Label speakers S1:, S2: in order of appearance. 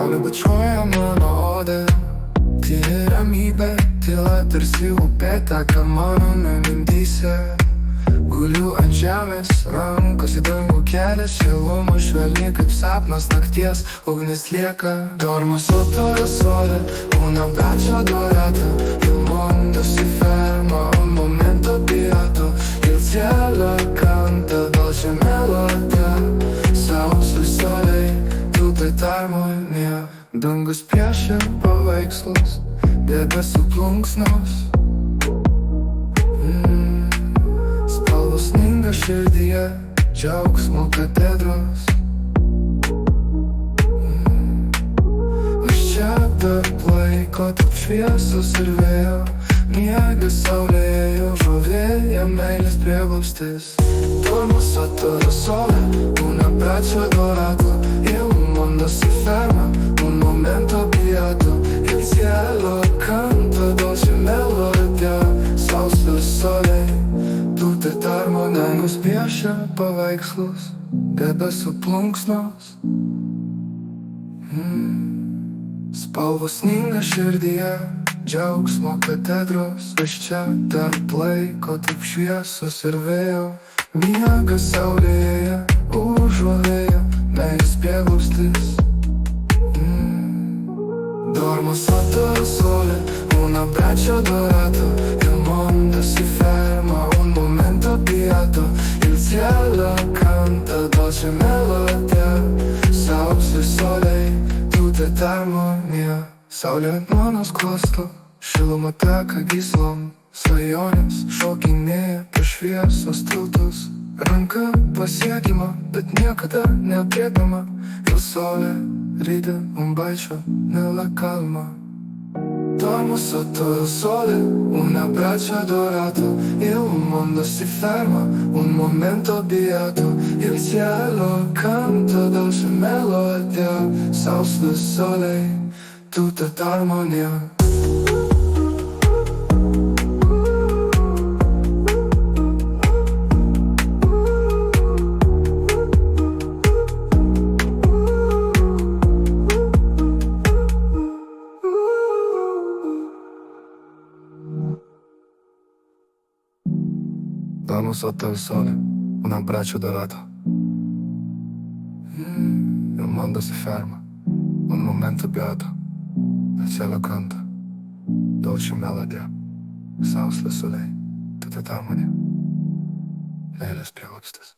S1: Saulė bučiuoja mano odą, tyli ramybė, tyla tarsi upė teka mano mintyse. Guliu ant žemės, rankos į dangų kelias, šiluma švelni kaip sapnas nakties, ugnis lieka. Dormo sotto il sole, una braccia dorata, il mondo si ferma, un momento beato, il cielo canta dolce melodia, sausio sole, tutta armonija. Dangus piešia paveikslus, debesų plunksnos, spalvos sninga širdyje, džiaugsmo katedros. Aš čia tarp laiko, tarp šviesos ir vėjo, miega saulėje, jo žovėja meilės prieglobstis. Dormo sotto il sole, una braccia dorata, il mondo si ferma, un momento beato, il cielo canta dolce melodia, sausio sole, tutta armonija. Dangus piešia paveikslus, debesų plunksnos, spalvos sninga širdyje, džiaugsmo katedros. Aš čia tarp laiko, tarp šviesos ir vėjo, miega saulėje, užuovėja meilės prieglobstis. Dormo sotto il sole, una braccia dorata, il mondo si ferma, un momento beato, il cielo canta dolce melodia, sausio sole, tutta armonija. Saulė ant mano skruosto, šiluma teka gyslom, svajonės šokinėja per šviesos tiltus. Ranka pasiekiama, bet niekada neaprėpiama, il sole ride un bacio nella calma. Dormo sotto il sole, una braccia dorata, il mondo si ferma, un momento beato, il cielo canta dolce melodia, sausio sole, tutta armonija. Dormo sotto il sole, un abbraccio dorato, il mondo si ferma, un momento beato, il cielo canta dolce melodia, sausio sole, tutta armonija, meilės prieglobstis.